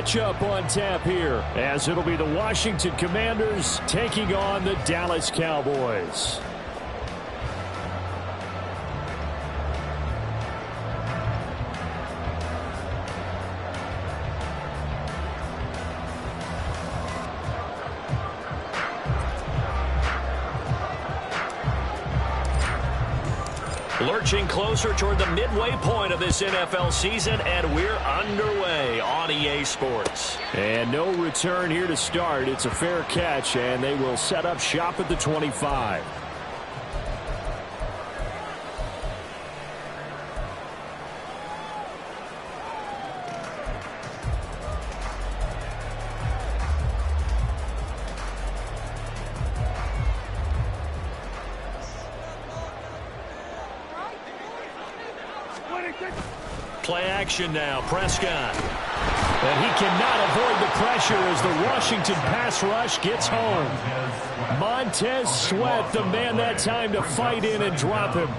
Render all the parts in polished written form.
matchup on tap here, as it'll be the Washington Commanders taking on the Dallas Cowboys. Lurching closer toward the midway point of this NFL season, and we're underway on EA Sports. And no return here to start. It's a fair catch, and they will set up shop at the 25. Play action now, Prescott. And he cannot avoid the pressure as the Washington pass rush gets home. Montez Sweat, the man that time to fight in and drop him.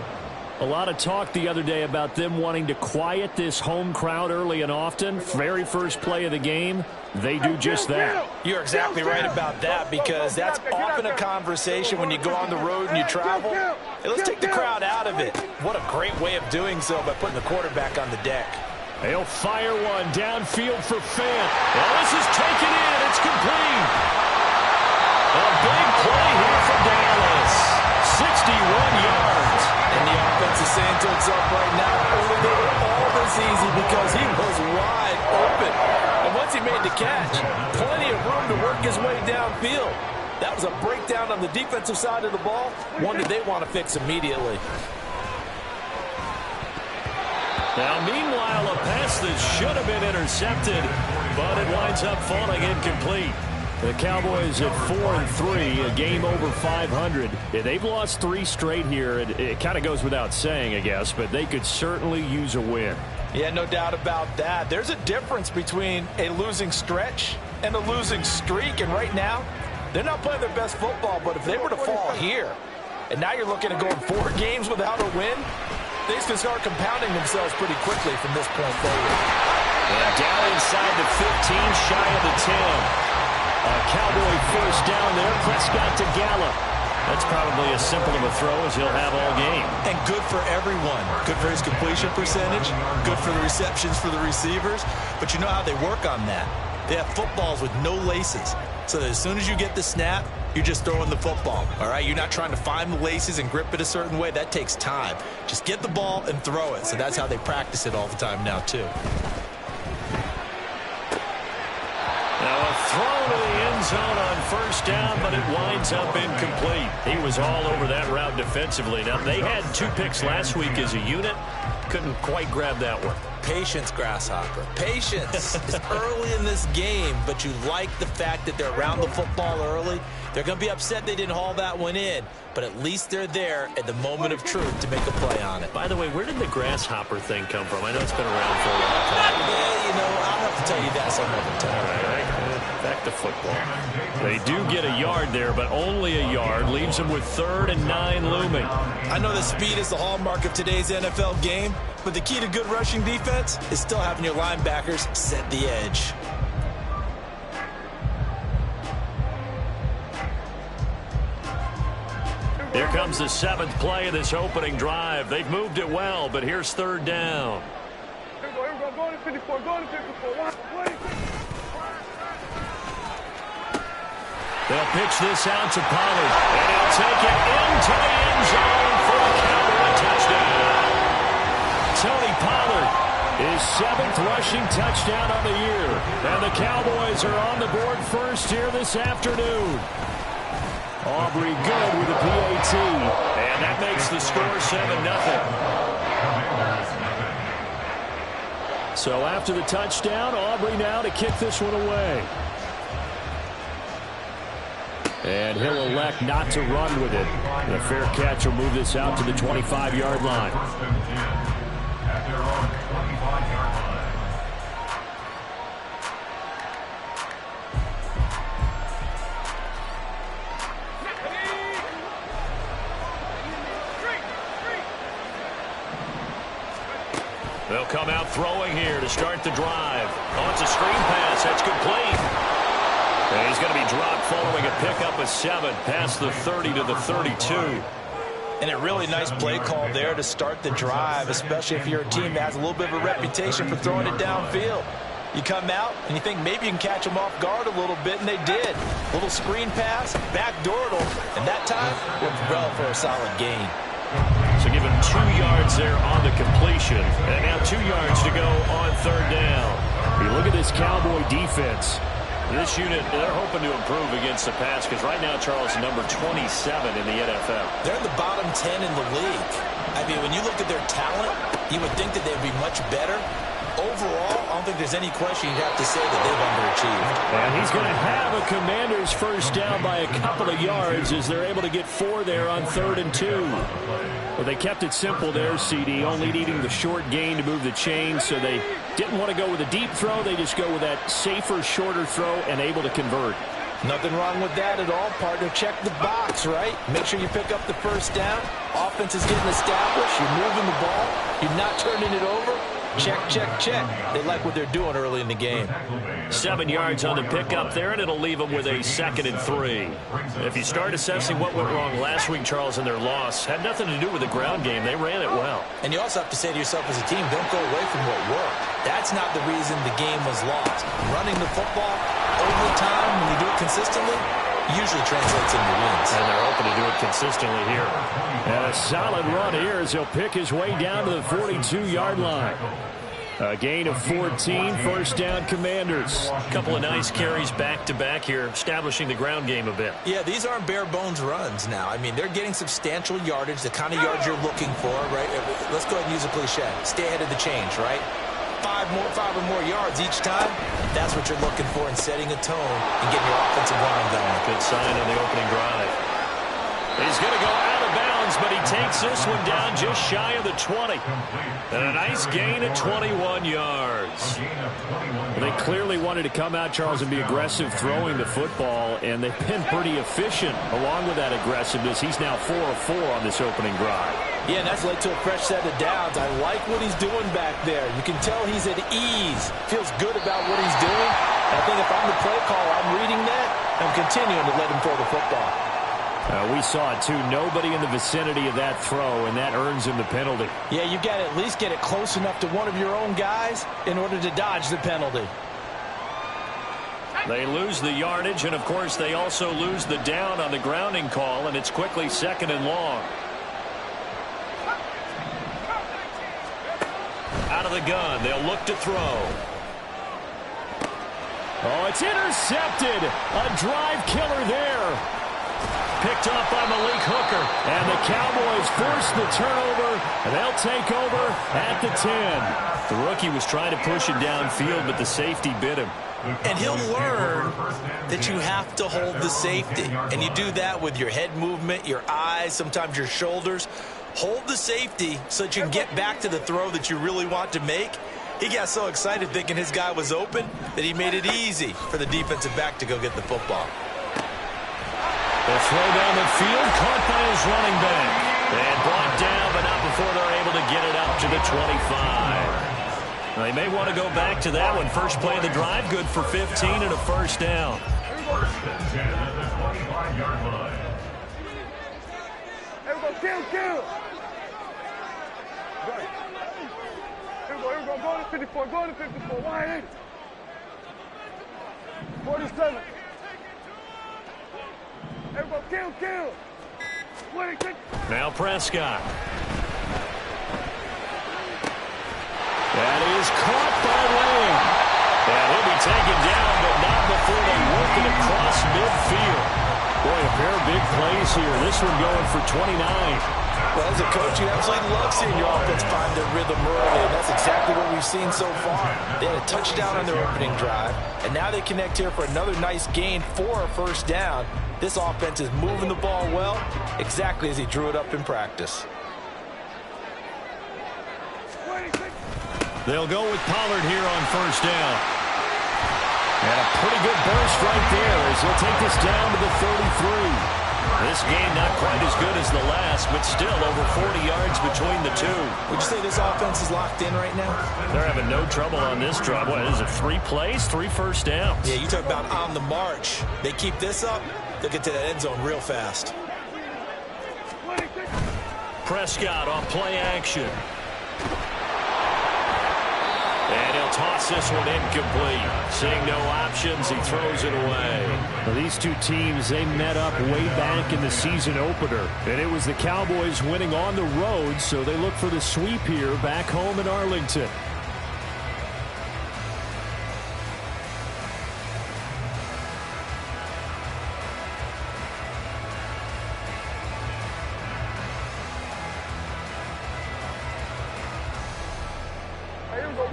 A lot of talk the other day about them wanting to quiet this home crowd early and often. Very first play of the game, they do just that. You're exactly right about that, because that's often a conversation when you go on the road and you travel. Hey, let's take the crowd out of it. What a great way of doing so by putting the quarterback on the deck. He'll fire one downfield for Fant. Well, this is taken in. It's complete. A big play here for Dallas. 61 yards. And the offense is saying to itself right now, only they were all this easy because he was wide open. And once he made the catch, plenty of room to work his way downfield. That was a breakdown on the defensive side of the ball, one that they want to fix immediately. Now, meanwhile, a pass that should have been intercepted, but it winds up falling incomplete. The Cowboys at 4-3, a game over 500. Yeah, they've lost 3 straight here. It kind of goes without saying, I guess, but they could certainly use a win. Yeah, no doubt about that. There's a difference between a losing stretch and a losing streak, and right now, they're not playing their best football, but if they were to fall here, and now you're looking at going 4 games without a win, things can start compounding themselves pretty quickly from this point forward. And down inside the 15, shy of the 10. A Cowboy first down there. Prescott to Gallup. That's probably as simple of a throw as he'll have all game. And good for everyone. Good for his completion percentage. Good for the receptions for the receivers. But you know how they work on that. They have footballs with no laces. So that as soon as you get the snap, you're just throwing the football. All right? You're not trying to find the laces and grip it a certain way. That takes time. Just get the ball and throw it. So that's how they practice it all the time now, too. Now a throw to the end zone on first down, but it winds up incomplete. He was all over that route defensively. Now, they had 2 picks last week as a unit. Couldn't quite grab that one. Patience, Grasshopper. Patience. It's early in this game, but you like the fact that they're around the football early. They're going to be upset they didn't haul that one in, but at least they're there at the moment of truth to make a play on it. By the way, where did the Grasshopper thing come from? I know it's been around for a long time. Yeah, you know, I'll have to tell you that some other time. All right. Back to football. They do get a yard there, but only a yard. Leaves them with 3rd and 9 looming. I know that speed is the hallmark of today's NFL game, but the key to good rushing defense is still having your linebackers set the edge. Here comes the 7th play of this opening drive. They've moved it well, but here's 3rd down. Here we go. Go to 54. Go to 54. They'll pitch this out to Pollard, and he'll take it into the end zone for a Cowboy touchdown. Tony Pollard, his 7th rushing touchdown on the year. And the Cowboys are on the board first here this afternoon. Aubrey good with a PAT, and that makes the score 7-0. So after the touchdown, Aubrey now to kick this one away. And he'll elect not to run with it. And a fair catch will move this out to the 25-yard line. They'll come out throwing here to start the drive. Oh, it's a screen pass. That's following a pickup of 7 past the 30 to the 32. And a really nice play call there to start the drive, especially if you're a team that has a little bit of a reputation for throwing it downfield. You come out and you think maybe you can catch them off guard a little bit, and they did. Little screen pass, backdoored them, and that time went well for a solid gain. So give him 2 yards there on the completion. And now 2 yards to go on third down. You look at this Cowboy defense. This unit, they're hoping to improve against the pass because right now Charles is number 27 in the NFL. They're in the bottom 10 in the league. I mean, when you look at their talent, you would think that they'd be much better. Overall, I don't think there's any question you'd have to say that they've underachieved. And he's going to have a Commanders first down by a couple of yards as they're able to get 4 there on 3rd and 2. Well, they kept it simple there, CD, only needing the short gain to move the chain, so they didn't want to go with a deep throw. They just go with that safer, shorter throw and able to convert. Nothing wrong with that at all, partner. Check the box, right? Make sure you pick up the first down. Offense is getting established. You're moving the ball. You're not turning it over. Check, check, check. They like what they're doing early in the game. 7 yards on the pickup there, and it'll leave them with a 2nd and 3. If you start assessing what went wrong last week, Charles, in their loss, had nothing to do with the ground game. They ran it well. And you also have to say to yourself as a team, don't go away from what worked. That's not the reason the game was lost. Running the football over time, when you do it consistently, usually translates into wins. And they're hoping to do it consistently here. And a solid run here as he'll pick his way down to the 42-yard line. A gain of 14, first down Commanders. A couple of nice carries back-to-back here, establishing the ground game a bit. Yeah, these aren't bare-bones runs now. I mean, they're getting substantial yardage, the kind of yards you're looking for, right? Let's go ahead and use a cliche. Stay ahead of the change, right? 5 or more yards each time. That's what you're looking for in setting a tone and getting your offensive line going. Good sign on the opening drive. He's going to go out of bounds, but he takes this one down just shy of the 20. And a nice gain of 21 yards. They clearly wanted to come out, Charles, and be aggressive throwing the football, and they've been pretty efficient along with that aggressiveness. He's now 4 of 4 on this opening drive. Yeah, and that's led to a fresh set of downs. I like what he's doing back there. You can tell he's at ease. Feels good about what he's doing. And I think if I'm the play caller, I'm reading that. I'm continuing to let him throw the football. We saw it, too. Nobody in the vicinity of that throw, and that earns him the penalty. Yeah, you got to at least get it close enough to one of your own guys in order to dodge the penalty. They lose the yardage, and, of course, they also lose the down on the grounding call, and it's quickly 2nd and long. Out of the gun, they'll look to throw. Oh, it's intercepted. A drive killer there. Picked off by Malik Hooker. And the Cowboys force the turnover, and they'll take over at the 10. The rookie was trying to push it downfield, but the safety bit him. And he'll learn that you have to hold the safety. And you do that with your head movement, your eyes, sometimes your shoulders. Hold the safety so that you can get back to the throw that you really want to make. He got so excited thinking his guy was open that he made it easy for the defensive back to go get the football. The throw down the field, caught by his running back. And brought down, but not before they're able to get it up to the 25. They may want to go back to that one. First play of the drive, good for 15 and a first down. Kill. Here we go. Go to 54. Go to 54. Wide 47. Here we go. Kill. Now Prescott. That is caught by Lamb. And he'll be taken down, but not before they work it across midfield. Boy, a pair of big plays here. This one going for 29. Well, as a coach, you absolutely love seeing your offense find their rhythm early, and that's exactly what we've seen so far. They had a touchdown on their opening drive, and now they connect here for another nice gain for a first down. This offense is moving the ball well, exactly as he drew it up in practice. They'll go with Pollard here on first down. And a pretty good burst right there as he'll take this down to the 33. This game not quite as good as the last, but still over 40 yards between the two. Would you say this offense is locked in right now? They're having no trouble on this drive. What is it, 3 plays, 3 first downs? Yeah, you talk about on the march. They keep this up, they'll get to that end zone real fast. Prescott off play action. And he'll toss this one incomplete. Seeing no options, he throws it away. Well, these two teams, they met up way back in the season opener. And it was the Cowboys winning on the road, so they look for the sweep here back home in Arlington.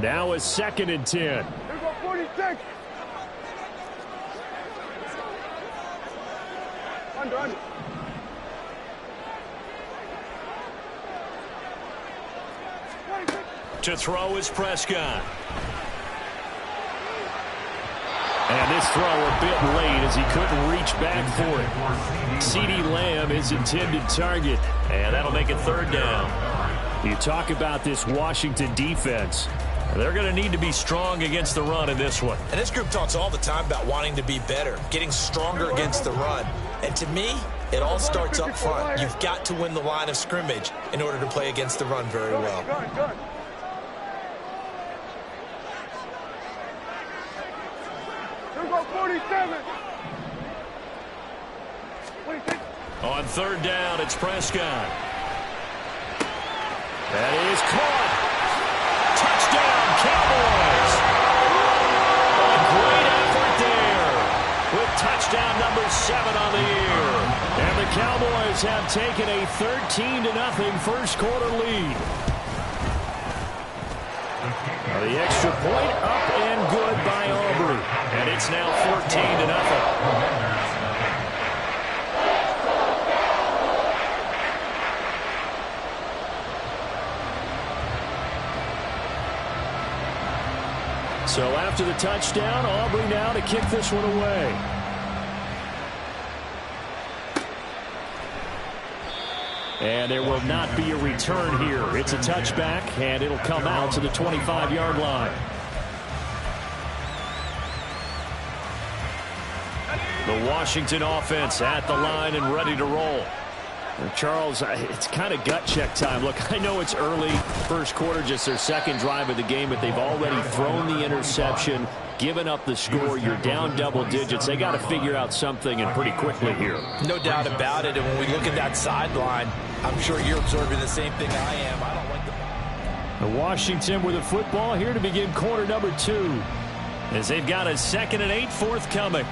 Now a 2nd and 10. Here we go, 46. Under. To throw is Prescott. And this throw a bit late as he couldn't reach back for it. CeeDee Lamb is intended target. And that'll make it 3rd down. You talk about this Washington defense. They're going to need to be strong against the run in this one. And this group talks all the time about wanting to be better, getting stronger against the run. And to me, it all starts up front. You've got to win the line of scrimmage in order to play against the run very well. Good. Here we go, 47. 26. On 3rd down, it's Prescott. That is caught. Touchdown, Cowboys. A great effort there with touchdown number 7 on the year. And the Cowboys have taken a 13-0 first quarter lead. The extra point up and good by Aubrey. And it's now 14-0. So after the touchdown, Aubrey now to kick this one away. And there will not be a return here. It's a touchback, and it'll come out to the 25-yard line. The Washington offense at the line and ready to roll. Charles, it's kind of gut check time. Look, I know it's early, first quarter, just their 2nd drive of the game, but they've already thrown the interception, given up the score. You're down double digits. They got to figure out something, and pretty quickly here. No doubt about it. And when we look at that sideline, I'm sure you're observing the same thing I am. I don't like the Washington with the football here to begin quarter number 2. As they've got a 2nd and 8 forthcoming.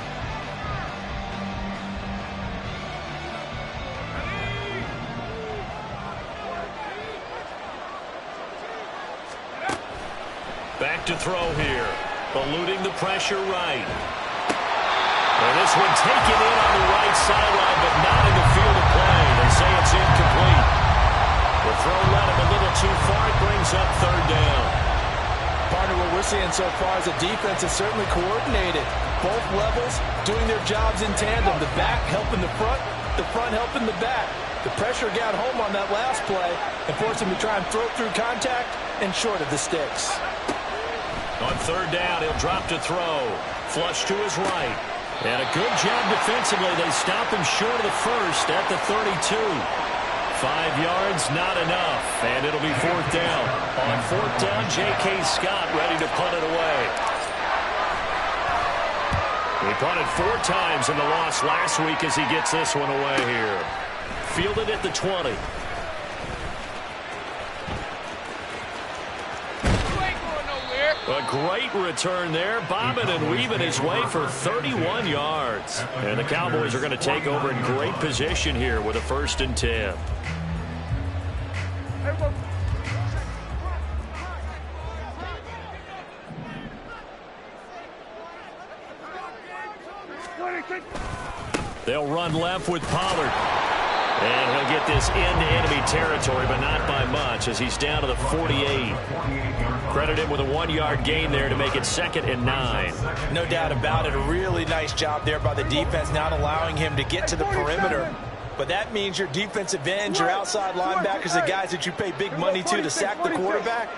Back to throw here. Eluding the pressure right. And this one taken in on the right sideline, but not in the field of play. They say it's incomplete. The throw led him a little too far. It brings up 3rd down. Partner, what we're seeing so far is the defense is certainly coordinated. Both levels doing their jobs in tandem. The back helping the front helping the back. The pressure got home on that last play and forced him to try and throw through contact and short of the sticks. On 3rd down, he'll drop to throw. Flush to his right. And a good job defensively. They stop him short of the 1st at the 32. 5 yards, not enough. And it'll be 4th down. On 4th down, J.K. Scott ready to punt it away. He punted 4 times in the loss last week as he gets this one away here. Fielded at the 20. A great return there, bobbing and weaving his way for 31 yards. And the Cowboys are going to take over in great position here with a 1st and 10. They'll run left with Pollard. And he'll get this into enemy territory, but not by much as he's down to the 48. Credit him with a 1-yard gain there to make it 2nd and 9. No doubt about it. A really nice job there by the defense, not allowing him to get to the perimeter But that means your defensive ends, your outside linebackers, the guys that you pay big money to sack the quarterback,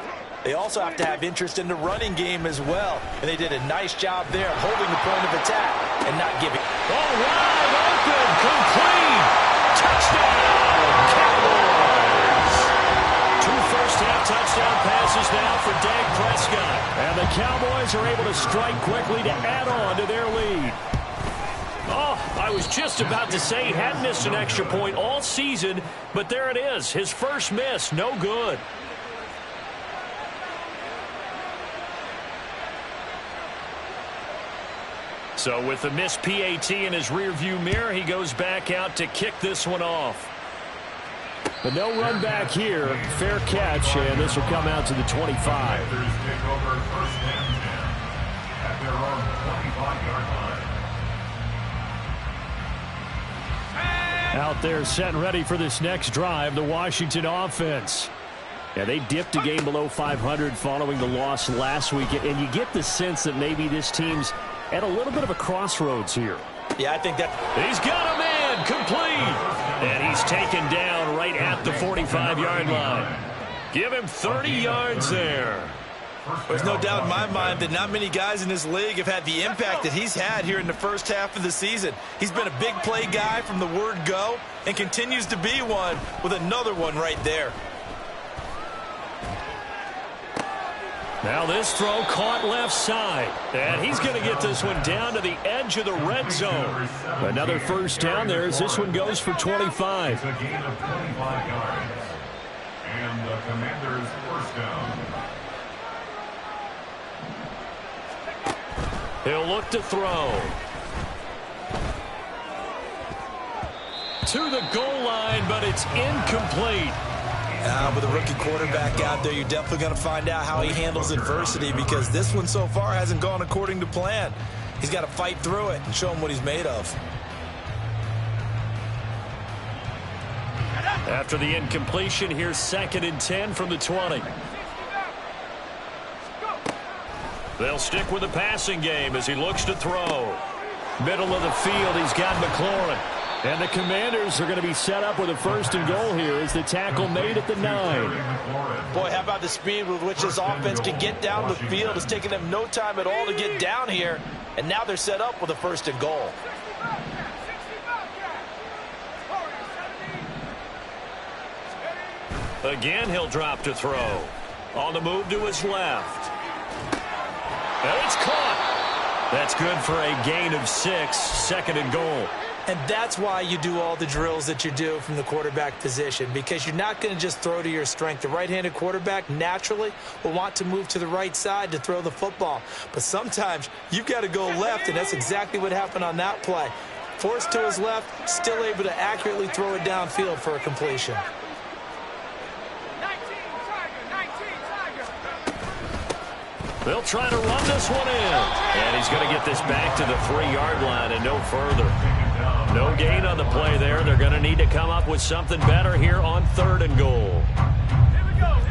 they also have to have interest in the running game as well. And they did a nice job there of holding the point of attack and not giving. Oh, wide open, complete, touchdown, Cowboys. 2 first-half touchdown passes now for Dak Prescott. And the Cowboys are able to strike quickly to add on to their lead. Oh, I was just about to say he hadn't missed an extra point all season, but there it is. His first miss, no good. So with the missed PAT in his rearview mirror, he goes back out to kick this one off. But no run back here. Fair catch, and this will come out to the 25. Out there set and ready for this next drive, the Washington offense. Yeah, they dipped a game below 500 following the loss last week, and you get the sense that maybe this team's at a little bit of a crossroads here. Yeah, I think that he's got a man complete, and he's taken down right at the 45-yard line. Give him 30 yards there. There's no doubt in my mind that not many guys in this league have had the impact that he's had here in the first half of the season. He's been a big play guy from the word go and continues to be one with another one right there. Now this throw caught left side, and he's going to get this one down to the edge of the red zone. Another first down there as this one goes for 25. It's a gain of 25 yards. And the Commanders' first down. He'll look to throw. To the goal line, but it's incomplete. With a rookie quarterback out there, you're definitely going to find out how he handles adversity, because this one so far hasn't gone according to plan. He's got to fight through it and show him what he's made of. After the incompletion, here's 2nd and 10 from the 20. They'll stick with the passing game as he looks to throw. Middle of the field, he's got McLaurin. And the Commanders are going to be set up with a 1st and goal here as the tackle made at the 9. Boy, how about the speed with which this offense can get down the field? It's taken them no time at all to get down here. And now they're set up with a 1st and goal. Again, he'll drop to throw. On the move to his left. And it's caught. That's good for a gain of 6, 2nd and goal. And that's why you do all the drills that you do from the quarterback position, because you're not going to just throw to your strength. The right-handed quarterback naturally will want to move to the right side to throw the football. But sometimes you've got to go left, and that's exactly what happened on that play. Forced to his left, still able to accurately throw it downfield for a completion. They'll try to run this one in. And he's going to get this back to the 3-yard line and no further. No gain on the play there. They're going to need to come up with something better here on 3rd and goal.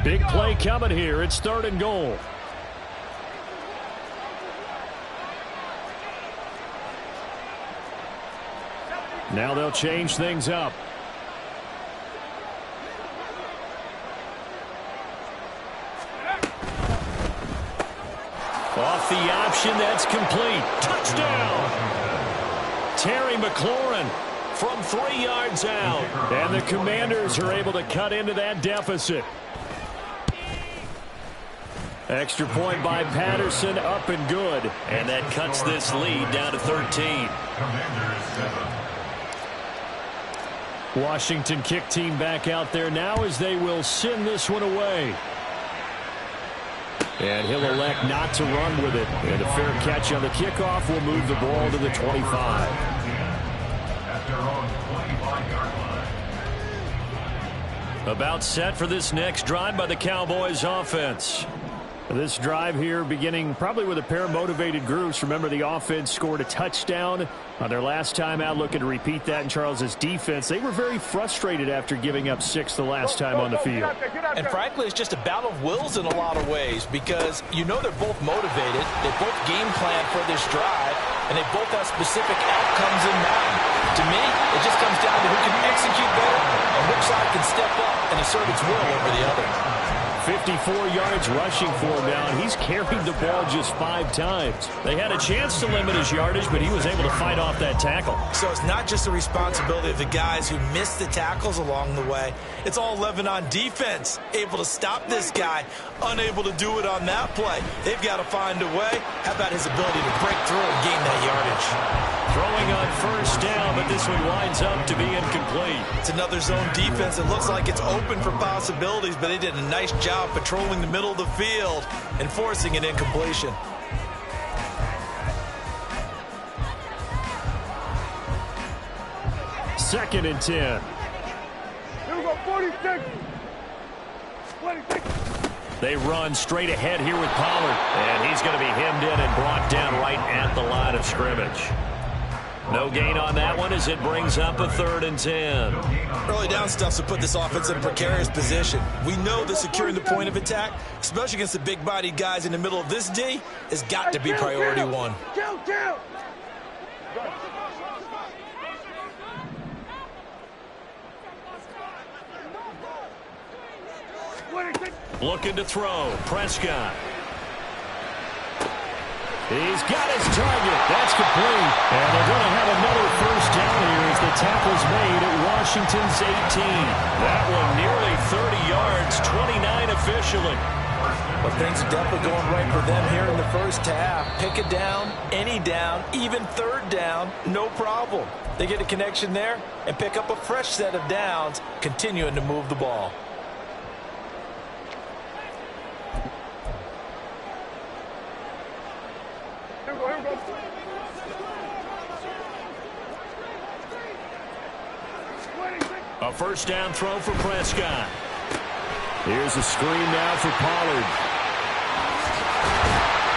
Big play coming here. It's 3rd and goal. Now they'll change things up. Off the option, that's complete. Touchdown! Terry McLaurin from 3 yards out. And the Commanders are able to cut into that deficit. Extra point by Patterson, up and good. And that cuts this lead down to 13. Washington kick team back out there now as they will send this one away. And he'll elect not to run with it. And a fair catch on the kickoff will move the ball to the 25. About set for this next drive by the Cowboys offense. This drive here beginning probably with a pair of motivated groups. Remember, the offense scored a touchdown on their last time out. Looking to repeat that in Charles's defense. They were very frustrated after giving up 6 the last time on the field. And frankly, it's just a battle of wills in a lot of ways, because you know they're both motivated. They both game plan for this drive. and they both have specific outcomes in mind. To me, it just comes down to who can execute better and which side can step up and assert its will over the other. 54 yards rushing for him now, and he's carried the ball just 5 times. They had a chance to limit his yardage, but he was able to fight off that tackle. So it's not just the responsibility of the guys who missed the tackles along the way. It's all 11 on defense, able to stop this guy, unable to do it on that play. They've got to find a way. How about his ability to break through and gain that yardage? Throwing on first down, but this one winds up to be incomplete. It's another zone defense. It looks like it's open for possibilities, but they did a nice job patrolling the middle of the field and forcing an incompletion. Second and 10. Here we go, 46. 26. They run straight ahead here with Pollard, and he's going to be hemmed in and brought down right at the line of scrimmage. No gain on that one as it brings up a 3rd and 10. Early down stuff to put this offense in a precarious position. We know that securing the point of attack, especially against the big-bodied guys in the middle of this D, has got to be priority one. Kill. Looking to throw. Prescott. He's got his target. That's complete. And they're going to have another first down here as the tackle's made at Washington's 18. That one nearly 30 yards, 29 officially. But things are definitely going right for them here in the first half. Pick a down, any down, even 3rd down, no problem. They get a connection there and pick up a fresh set of downs, continuing to move the ball. A first down throw for Prescott. Here's a screen now for Pollard.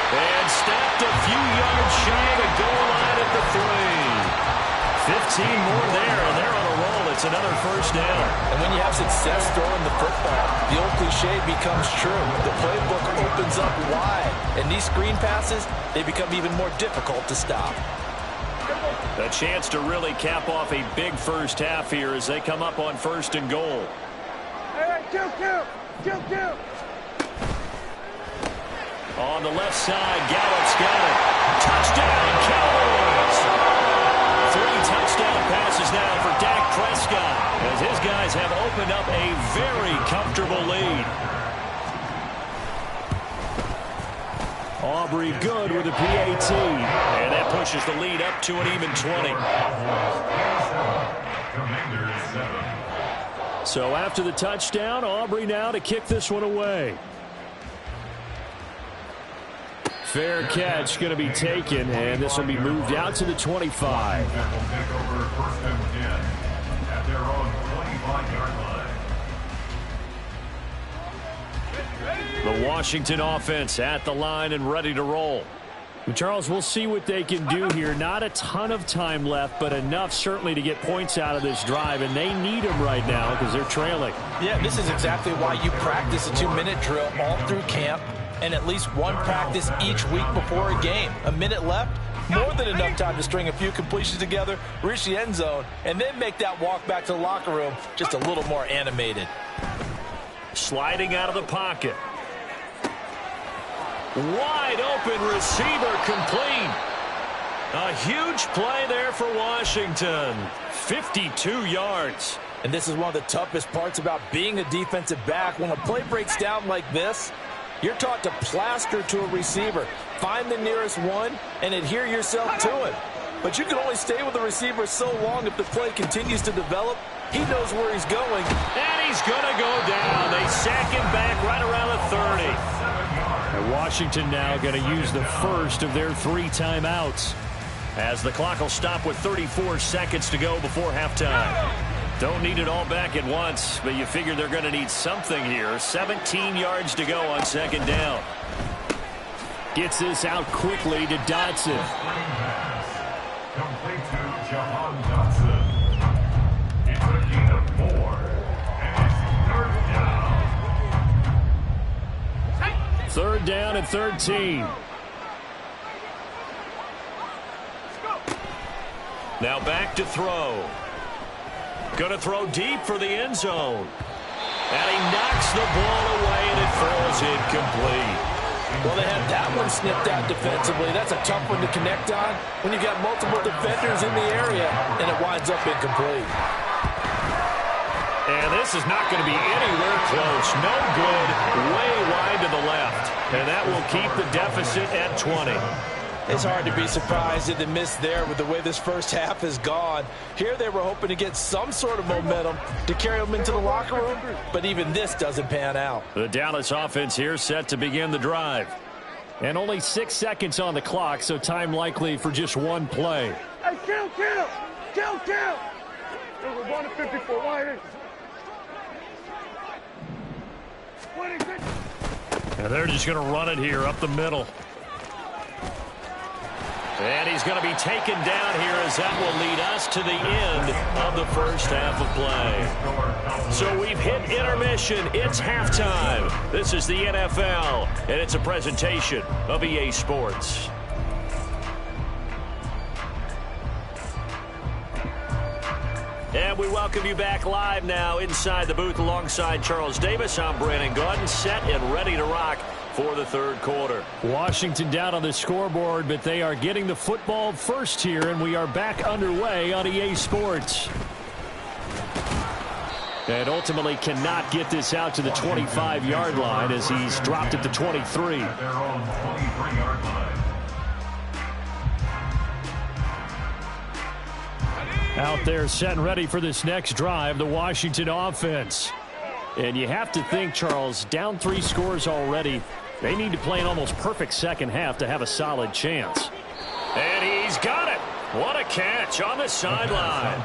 And stopped a few yards shy of the goal line at the 3. 15 more there, and they're on a roll. It's another first down. And when you have success throwing the football, the old cliche becomes true. The playbook opens up wide, and these screen passes, they become even more difficult to stop. A chance to really cap off a big first half here as they come up on 1st and goal. Hey, kill. On the left side, Gallup's got it. Touchdown, Cowboys! 3 touchdown passes now for Dak Prescott as his guys have opened up a very comfortable lead. Aubrey good with a PAT, and that pushes the lead up to an even 20. So after the touchdown, Aubrey now to kick this one away. Fair catch going to be taken, and this will be moved out to the 25. Will take over 1st and 10 at their own 25-yard line. The Washington offense at the line and ready to roll. Charles, we'll see what they can do here. Not a ton of time left, but enough certainly to get points out of this drive, and they need them right now because they're trailing. Yeah, this is exactly why you practice a 2-minute drill all through camp and at least one practice each week before a game. A minute left, more than enough time to string a few completions together, reach the end zone, and then make that walk back to the locker room just a little more animated. Sliding out of the pocket. Wide open receiver complete. A huge play there for Washington. 52 yards. And this is one of the toughest parts about being a defensive back. When a play breaks down like this, you're taught to plaster to a receiver. Find the nearest one and adhere yourself to it. But you can only stay with the receiver so long if the play continues to develop. He knows where he's going. And he's going to go down. They sack him back right around the 30. And Washington now going to use the first of their 3 timeouts, as the clock will stop with 34 seconds to go before halftime. Don't need it all back at once, but you figure they're going to need something here. 17 yards to go on 2nd down. Gets this out quickly to Dotson. Complete to Jahan Dotson. It's a gain of 4, and it's 3rd down. 3rd down and 13. Now back to throw. Going to throw deep for the end zone. And he knocks the ball away, and it falls incomplete. Well, they had that one snipped out defensively. That's a tough one to connect on when you got multiple defenders in the area, and it winds up incomplete. And this is not going to be anywhere close. No good, way wide to the left. And that will keep the deficit at 20. It's hard to be surprised at the miss there with the way this first half has gone. Here they were hoping to get some sort of momentum to carry them into the locker room, but even this doesn't pan out. The Dallas offense here set to begin the drive. And only 6 seconds on the clock, so time likely for just one play. Hey, count! We're going to 54. Why? And they're just going to run it here up the middle. And he's going to be taken down here as that will lead us to the end of the first half of play. So we've hit intermission. It's halftime. This is the NFL, and it's a presentation of EA Sports. And we welcome you back live now inside the booth alongside Charles Davis. I'm Brandon Gaudin, set and ready to rock for the third quarter. Washington down on the scoreboard, but they are getting the football first here, and we are back underway on EA Sports. And ultimately cannot get this out to the 25-yard line as he's dropped at the 23. Out there set and ready for this next drive, the Washington offense. And you have to think, Charles, down 3 scores already. They need to play an almost perfect second half to have a solid chance. And he's got it. What a catch on the sideline.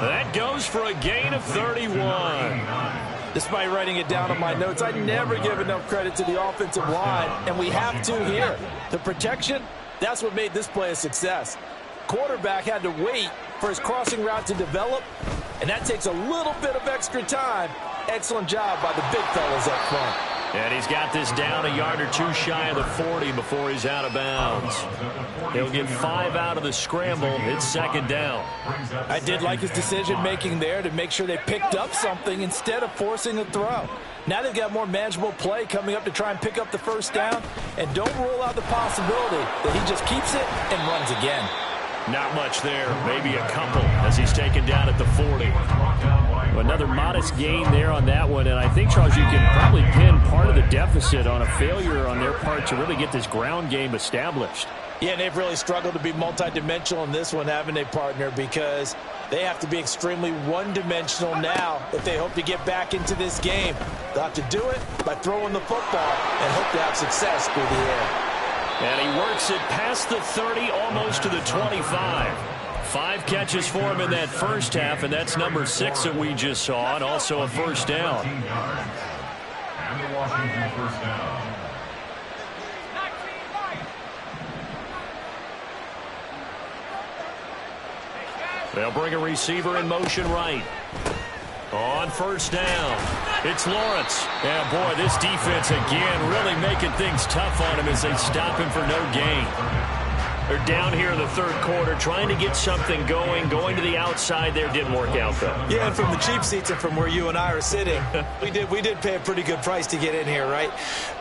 That goes for a gain of 31. Despite writing it down on my notes, I never give enough credit to the offensive line, and we have to here. The protection, that's what made this play a success. Quarterback had to wait for his crossing route to develop, and that takes a little bit of extra time. Excellent job by the big fellas up front. And he's got this down a yard or two shy of the 40 before he's out of bounds. He'll get 5 out of the scramble. It's second down. I did like his decision-making there to make sure they picked up something instead of forcing a throw. Now they've got more manageable play coming up to try and pick up the first down, and don't rule out the possibility that he just keeps it and runs again. Not much there, maybe a couple as he's taken down at the 40. Another modest gain there on that one, and I think, Charles, you can probably pin part of the deficit on a failure on their part to really get this ground game established. Yeah, and they've really struggled to be multidimensional in this one, haven't they, partner, because they have to be extremely one-dimensional now if they hope to get back into this game. They'll have to do it by throwing the football and hope to have success through the air. And he works it past the 30, almost to the 25. 5 catches for him in that first half, and that's number 6 that we just saw, and also a first down. And the Washington first down. They'll bring a receiver in motion right. On first down, it's Lawrence. And boy, this defense again really making things tough on him as they stop him for no gain. They're down here in the third quarter trying to get something going to the outside there. Didn't work out, though. Yeah, and from the cheap seats and from where you and I are sitting, we did pay a pretty good price to get in here, right?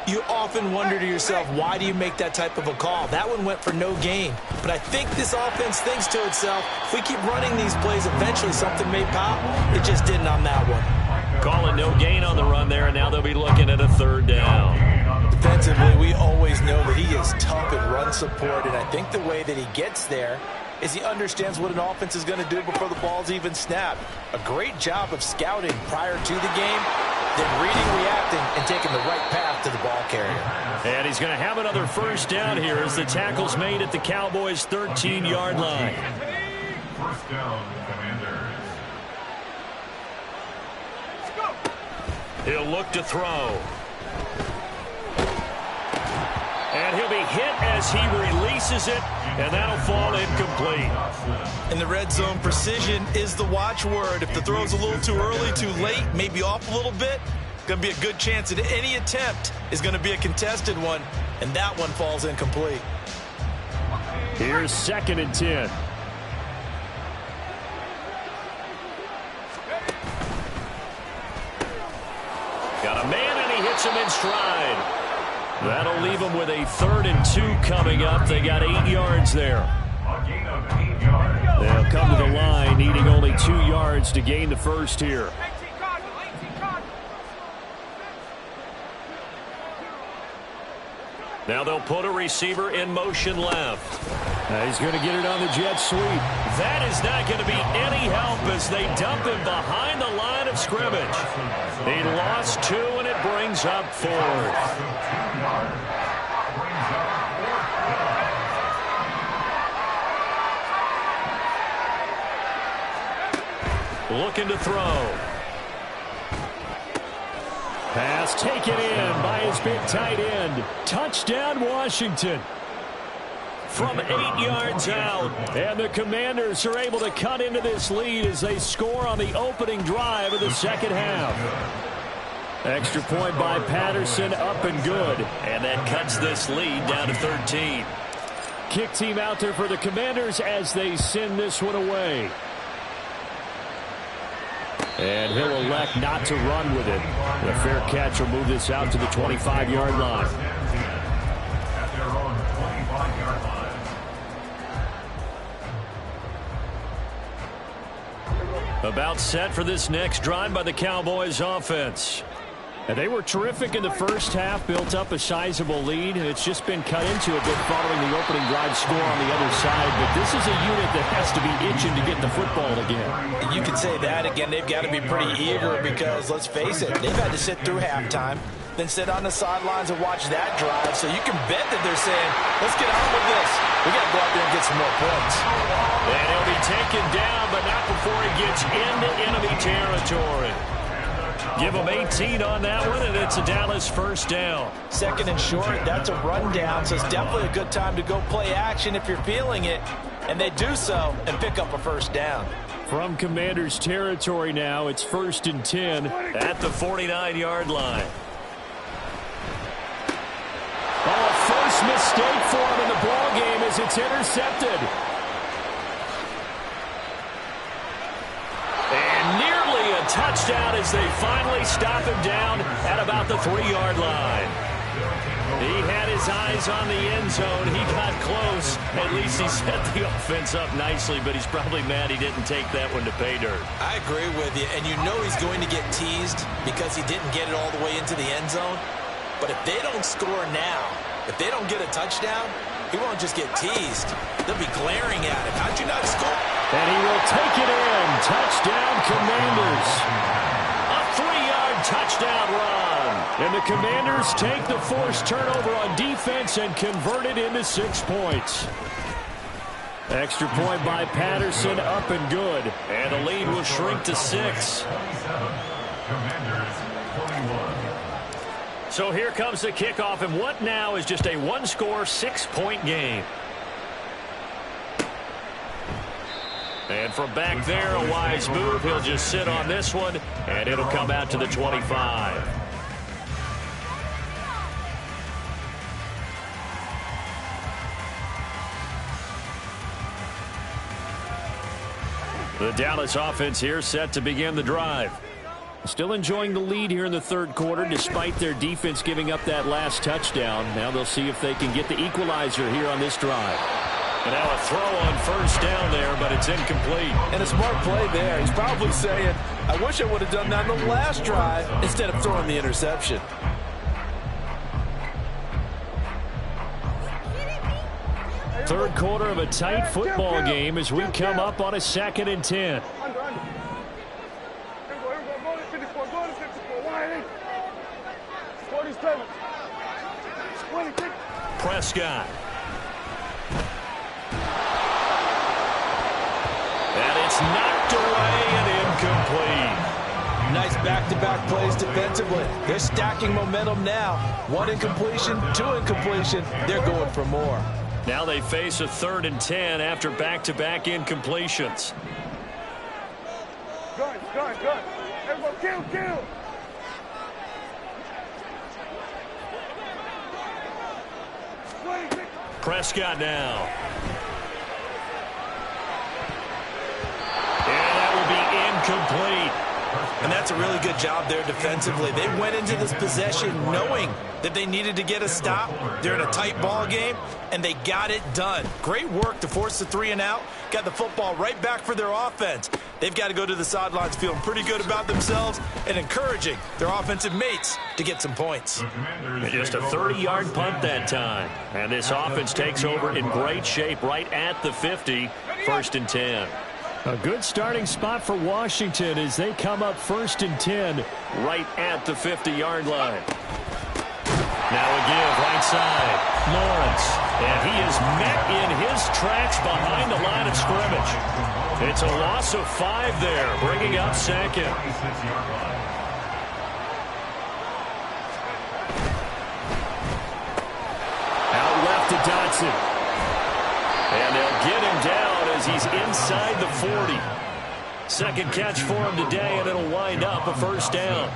You often wonder to yourself, why do you make that type of a call? That one went for no gain. But I think this offense thinks to itself, if we keep running these plays, eventually something may pop. It just didn't on that one. Calling no gain on the run there, and now they'll be looking at a third down. Defensively, we always know that he is tough in run support, and I think the way that he gets there is he understands what an offense is going to do before the ball's even snapped. A great job of scouting prior to the game, then reading, reacting, and taking the right path to the ball carrier. And he's going to have another first down here as the tackle's made at the Cowboys' 13-yard line. First down, Commanders. He'll look to throw. And he'll be hit as he releases it, and that'll fall incomplete. In the red zone, precision is the watchword. If the throw's a little too early, too late, maybe off a little bit, going to be a good chance that any attempt is going to be a contested one, and that one falls incomplete. Here's 2nd and 10. takes him in stride. That'll leave them with a 3rd and 2 coming up. They got 8 yards there. A gain of 8 yards. They'll come to the line, needing only 2 yards to gain the first here. Now they'll put a receiver in motion left. He's going to get it on the jet sweep. That is not going to be any help as they dump him behind the line of scrimmage. He lost 2, and it brings up 4th. Looking to throw. Pass taken in by his big tight end. Touchdown, Washington. From 8 yards out. And the Commanders are able to cut into this lead as they score on the opening drive of the second half. Extra point by Patterson, up and good. And that cuts this lead down to 13. Kick team out there for the Commanders as they send this one away. And he'll elect not to run with it. A fair catch will move this out to the 25-yard line. At their own 25-yard line. About set for this next drive by the Cowboys offense. And they were terrific in the first half, built up a sizable lead. It's just been cut into a bit following the opening drive score on the other side. But this is a unit that has to be itching to get the football again. You can say that again. They've got to be pretty eager because, let's face it, they've had to sit through halftime, then sit on the sidelines and watch that drive. So you can bet that they're saying, let's get on with this. We got to go out there and get some more points. And he'll be taken down, but not before he gets into enemy territory. Give him 18 on that one, and it's a Dallas first down. 2nd and short, that's a rundown, so it's definitely a good time to go play action if you're feeling it. And they do so and pick up a first down. From Commanders territory now, it's 1st and 10 at the 49-yard line. Oh, first mistake for him in the ball game as it's intercepted. And nearly a touchdown as they finally stop him down at about the 3-yard line. He had his eyes on the end zone. He got close. At least he set the offense up nicely, but he's probably mad he didn't take that one to pay dirt. I agree with you, and you know he's going to get teased because he didn't get it all the way into the end zone. But if they don't score now, if they don't get a touchdown, he won't just get teased. They'll be glaring at him. How'd you not score? And he will take it in. Touchdown, Commanders. A 3-yard touchdown run. And the Commanders take the forced turnover on defense and convert it into 6 points. Extra point by Patterson, up and good. And the lead will shrink to 6. Commanders 41. So here comes the kickoff, and what now is just a one-score, 6-point game. And from back there, a wise move. He'll just sit on this one, and it'll come out to the 25. The Dallas offense here set to begin the drive. Still enjoying the lead here in the third quarter despite their defense giving up that last touchdown. Now they'll see if they can get the equalizer here on this drive. And now a throw on first down there, but it's incomplete. And a smart play there. He's probably saying, I wish I would have done that on the last drive instead of throwing the interception. Third quarter of a tight football game as we come up on a 2nd and 10. Under. Here we go. Go to 54. Go to 54. Wide in. 47. 26. Prescott. And it's knocked away and incomplete. Nice back-to-back plays defensively. They're stacking momentum now. 1 incompletion, 2 incompletion. They're going for more. Now they face a 3rd and 10 after back-to-back incompletions. Good. Everyone kill. Prescott now. And that will be incomplete. And that's That's a really good job there defensively. They went into this possession knowing that they needed to get a stop. They're in a tight ball game, and they got it done. Great work to force the 3 and out. Got the football right back for their offense. They've got to go to the sidelines feeling pretty good about themselves and encouraging their offensive mates to get some points. Just a 30-yard punt that time. And this offense takes over in great shape right at the 50, 1st and 10. A good starting spot for Washington as they come up 1st and 10 right at the 50-yard line. Now a give right side. Lawrence. And he is met in his tracks behind the line of scrimmage. It's a loss of 5 there, bringing up 2nd. Out left to Dotson. And they'll get him down as he's inside the 40. Second catch for him today, and it'll wind up a 1st down.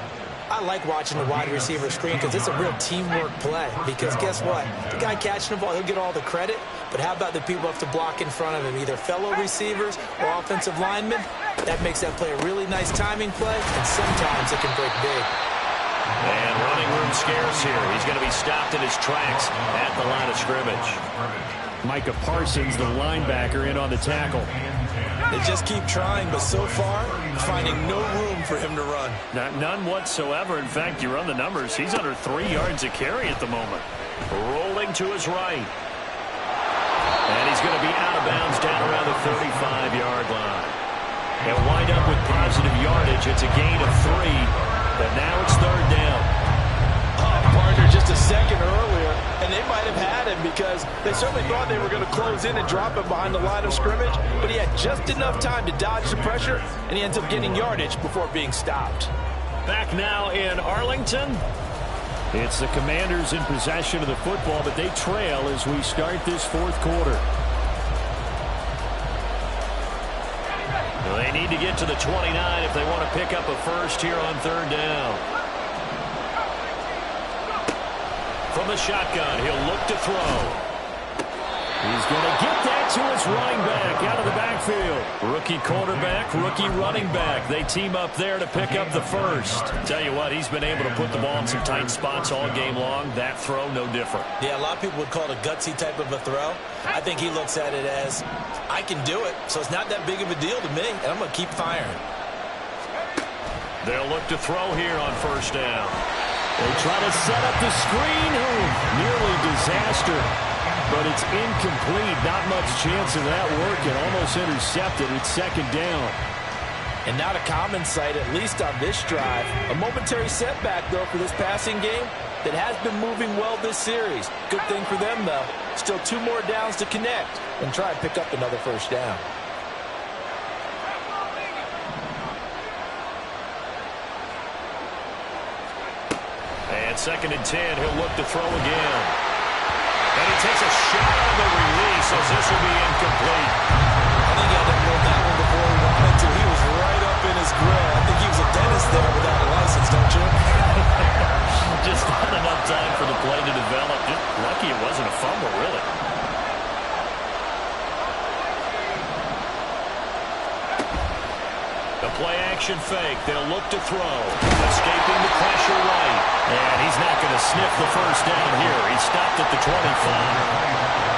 I like watching the wide receiver screen because it's a real teamwork play. Because guess what? The guy catching the ball, he'll get all the credit. But how about the people who have to block in front of him, either fellow receivers or offensive linemen? That makes that play a really nice timing play, and sometimes it can break big. And running room scarce here. He's going to be stopped in his tracks at the line of scrimmage. Micah Parsons, the linebacker, in on the tackle. They just keep trying, but so far, finding no room for him to run. None whatsoever. In fact, you run the numbers. He's under 3 yards a carry at the moment. Rolling to his right. And he's going to be out of bounds down around the 35-yard line. They'll wind up with positive yardage. It's a gain of 3, but now it's 3rd down. Partner just a second earlier, and they might have had him because they certainly thought they were going to close in and drop him behind the line of scrimmage, but he had just enough time to dodge the pressure, and he ends up getting yardage before being stopped. Back now in Arlington. It's the Commanders in possession of the football, but they trail as we start this 4th quarter. They need to get to the 29 if they want to pick up a 1st here on 3rd down. From the shotgun, he'll look to throw. He's going to get that to his running back out of the backfield. Rookie quarterback, rookie running back. They team up there to pick up the 1st. Tell you what, he's been able to put the ball in some tight spots all game long. That throw, no different. Yeah, a lot of people would call it a gutsy type of a throw. I think he looks at it as, I can do it, so it's not that big of a deal to me, and I'm going to keep firing. They'll look to throw here on 1st down. They try to set up the screen. Nearly disaster. But it's incomplete. Not much chance of that working. Almost intercepted. It's 2nd down. And not a common sight, at least on this drive. A momentary setback, though, for this passing game that has been moving well this series. Good thing for them, though. Still 2 more downs to connect and try and pick up another 1st down. And 2nd and 10, he'll look to throw again. And he takes a shot on the release as this will be incomplete. I think he had to build that one before he wanted to. He was right up in his grill. I think he was a dentist there without a license, don't you? Just not enough time for the play to develop. Just lucky it wasn't a fumble, really. The play-action fake. They'll look to throw. Escaping the pressure right. And he's not going to sniff the 1st down here. He stopped at the 25.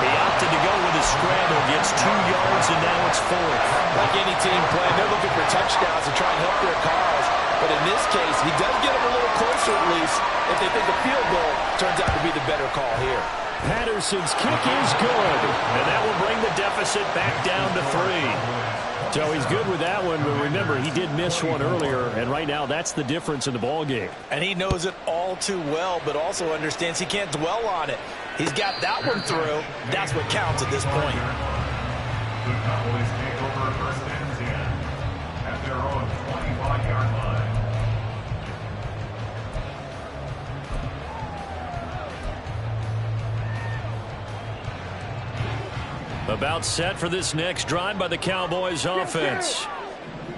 He opted to go with his scramble. Gets 2 yards, and now it's 4th. Like any team playing, they're looking for touchdowns to try and help their cause. But in this case, he does get them a little closer at least if they think a field goal turns out to be the better call here. Patterson's kick is good. And that will bring the deficit back down to 3. So he's good with that one, but remember, he did miss one earlier, and right now that's the difference in the ball game. And he knows it all too well, but also understands he can't dwell on it. He's got that one through. That's what counts at this point. The Cowboys take over 1st and 10 at their own 25-yard line. About set for this next drive by the Cowboys offense.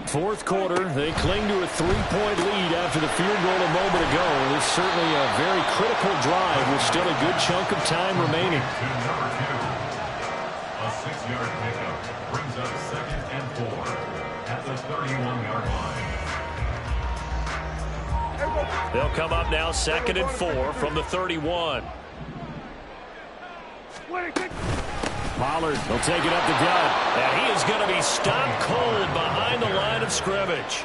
4th quarter, they cling to a 3-point lead after the field goal a moment ago. This is certainly a very critical drive with still a good chunk of time remaining. To number 2, a 6-yard pickup brings up 2nd and 4 at the 31-yard line. They'll come up now 2nd and 4 from the 31. Pollard will take it up the gut. And he is going to be stopped cold behind the line of scrimmage.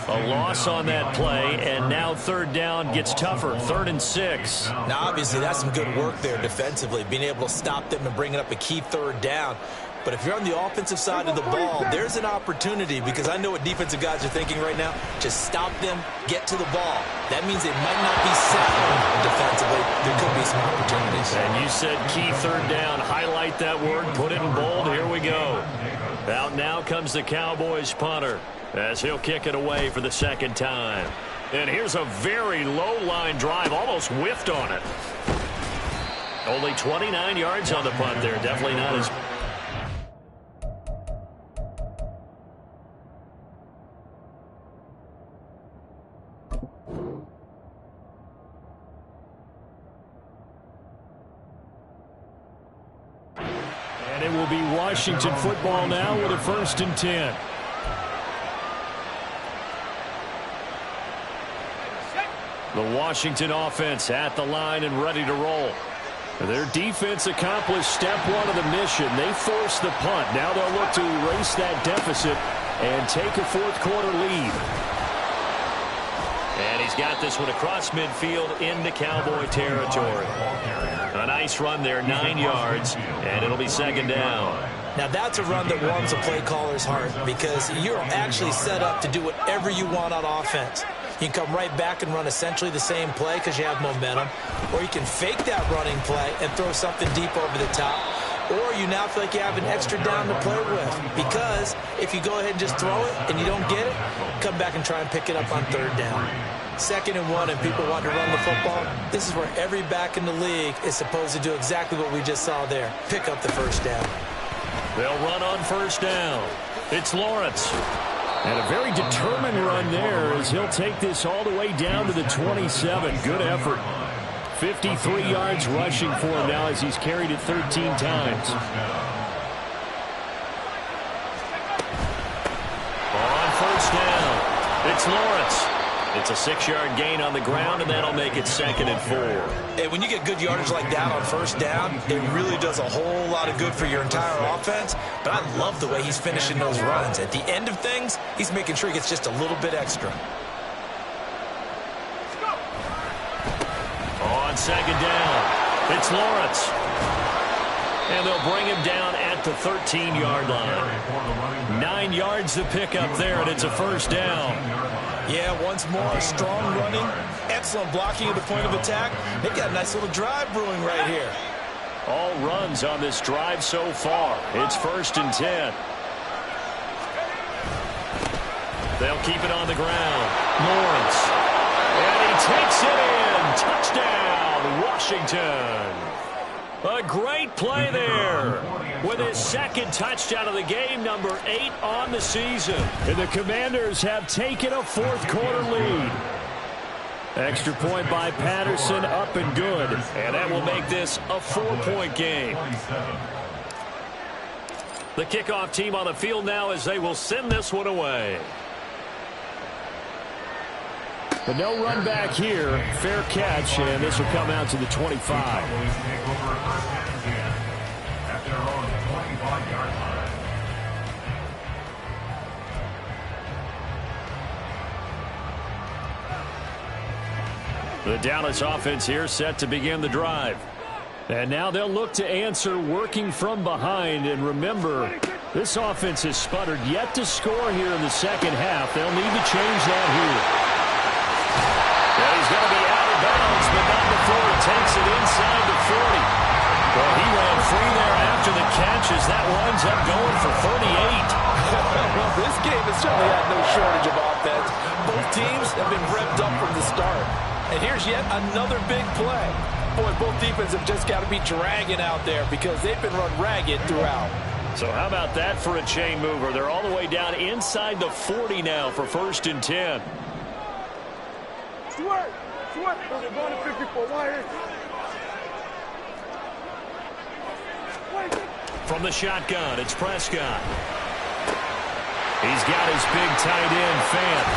A loss on that play, and now 3rd down gets tougher. 3rd and 6. Now, obviously, that's some good work there defensively, being able to stop them and bringing up a key 3rd down. But if you're on the offensive side of the ball, there's an opportunity, because I know what defensive guys are thinking right now. Just stop them, get to the ball. That means they might not be sound defensively. There could be some opportunities. And you said key 3rd down. Highlight that word, put it in bold. Here we go. Out now comes the Cowboys punter, as he'll kick it away for the 2nd time. And here's a very low-line drive, almost whiffed on it. Only 29 yards on the punt there. Definitely not as... And it will be Washington football now with a 1st and 10. The Washington offense at the line and ready to roll. Their defense accomplished step 1 of the mission. They forced the punt. Now they'll look to erase that deficit and take a 4th quarter lead. And he's got this one across midfield into Cowboy territory. A nice run there, 9 yards, and it'll be 2nd down. Now, that's a run that warms a play caller's heart, because you're actually set up to do whatever you want on offense. You can come right back and run essentially the same play because you have momentum, or you can fake that running play and throw something deep over the top, or you now feel like you have an extra down to play with, because if you go ahead and just throw it and you don't get it, come back and try and pick it up on 3rd down. 2nd and 1 and people want to run the football. This is where every back in the league is supposed to do exactly what we just saw there. Pick up the 1st down. They'll run on 1st down. It's Lawrence. And a very determined run there as he'll take this all the way down to the 27. Good effort. 53 yards rushing for him now as he's carried it 13 times. On 1st down, it's Lawrence. It's a 6-yard gain on the ground, and that'll make it 2nd and 4. And when you get good yardage like that on 1st down, it really does a whole lot of good for your entire offense. But I love the way he's finishing those runs. At the end of things, he's making sure he gets just a little bit extra. On 2nd down, it's Lawrence. And they'll bring him down at the 13-yard line. 9 yards to pick up there, and it's a 1st down. Yeah, once more, strong running, excellent blocking at the point of attack. They've got a nice little drive brewing right here. All runs on this drive so far. It's 1st and 10. They'll keep it on the ground. Lawrence. And he takes it in. Touchdown, Washington. A great play there with his 2nd touchdown of the game, number 8 on the season. And the Commanders have taken a 4th quarter lead. Extra point by Patterson, up and good. And that will make this a 4-point game. The kickoff team on the field now as they will send this one away. But no run back here. Fair catch, and this will come out to the 25. The Dallas offense here set to begin the drive. And now they'll look to answer working from behind. And remember, this offense has sputtered yet to score here in the 2nd half. They'll need to change that here. And he's going to be out of bounds, but not before he takes it inside the 40. Well, he ran free there after the catch as that winds up going for 38. Well, this game has certainly had no shortage of offense. Both teams have been revved up from the start. And here's yet another big play. Boy, both defenses have just got to be dragging out there because they've been run ragged throughout. So how about that for a chain mover? They're all the way down inside the 40 now for 1st and 10. Sweat. They're going to 54. Why? From the shotgun, it's Prescott. He's got his big tight end, Fant.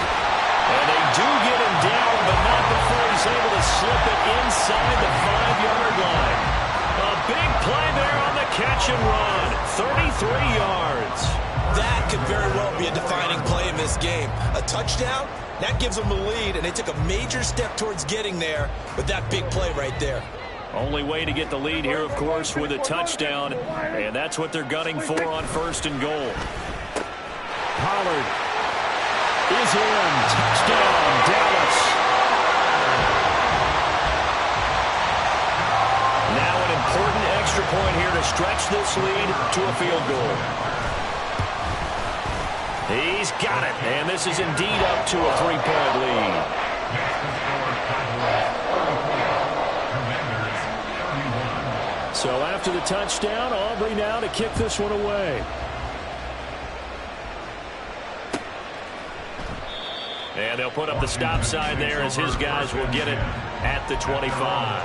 And they do get him down, but not before he's able to slip it inside the 5-yard line. A big play there on the catch and run. 33 yards. That could very well be a defining play in this game. A touchdown, that gives them the lead, and they took a major step towards getting there with that big play right there. Only way to get the lead here, of course, with a touchdown, and that's what they're gunning for on 1st and goal. Pollard is in. Touchdown, Dallas. Now an important extra point here to stretch this lead to a field goal. He's got it, and this is indeed up to a 3-point lead. So after the touchdown, Aubrey now to kick this one away. And they'll put up the stop sign there as his guys will get it at the 25.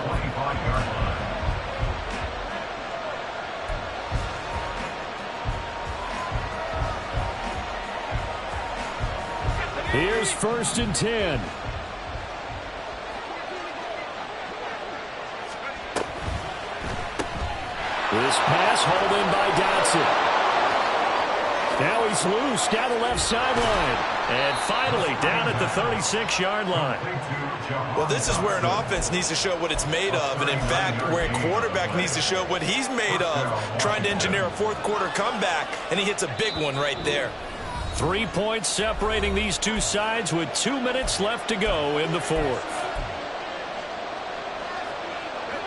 Here's 1st and 10. This pass hauled in by Dotson. Now he's loose down the left sideline. And finally down at the 36-yard line. Well, this is where an offense needs to show what it's made of. And in fact, where a quarterback needs to show what he's made of. Trying to engineer a 4th-quarter comeback. And he hits a big one right there. 3 points separating these two sides with 2 minutes left to go in the 4th.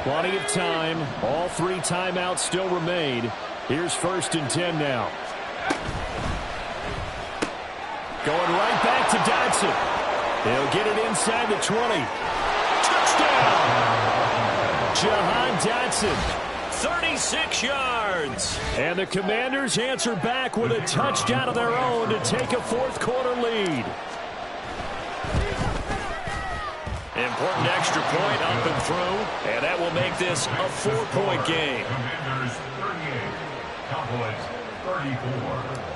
Plenty of time. All 3 timeouts still remain. Here's 1st and 10 now. Going right back to Dotson. He'll get it inside the 20. Touchdown! Jahan Dotson. 36 yards. And the Commanders answer back with a touchdown of their own to take a 4th-quarter lead. Important extra point up and through, and that will make this a 4-point game. Commanders 38, Cowboys 34.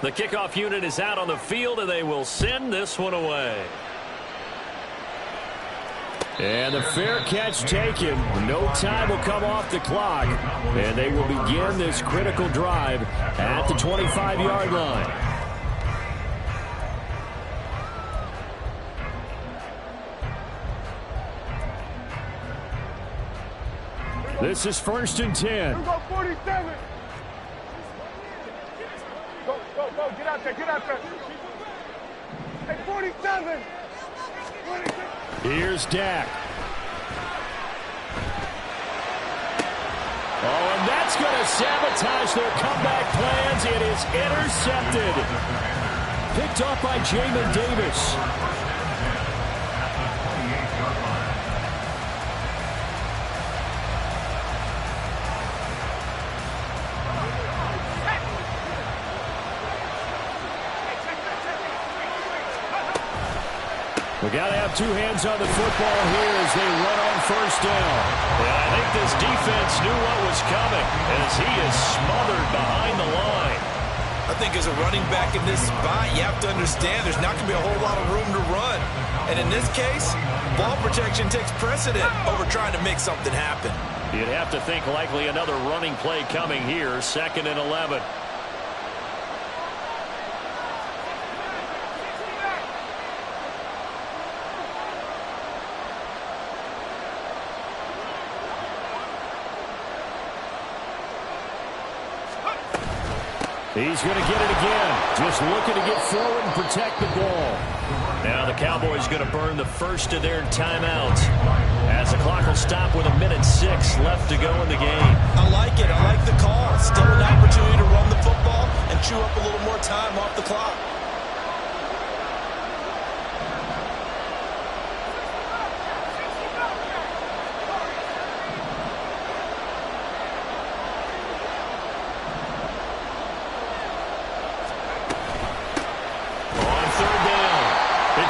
The kickoff unit is out on the field, and they will send this one away. And the fair catch taken. No time will come off the clock, and they will begin this critical drive at the 25-yard line. This is 1st and 10. Here we go, 47. Go, get out there, Hey, 47. Here's Dak. Oh, and that's going to sabotage their comeback plans. It is intercepted. Picked off by Jamin Davis. We got to have 2 hands on the football here as they run on 1st down. And I think this defense knew what was coming as he is smothered behind the line. I think as a running back in this spot, you have to understand there's not going to be a whole lot of room to run. And in this case, ball protection takes precedent over trying to make something happen. You'd have to think likely another running play coming here, 2nd and 11. He's going to get it again. Just looking to get forward and protect the ball. Now the Cowboys going to burn the first of their timeouts as the clock will stop with 1:06 left to go in the game. I like it. I like the call. Still an opportunity to run the football and chew up a little more time off the clock.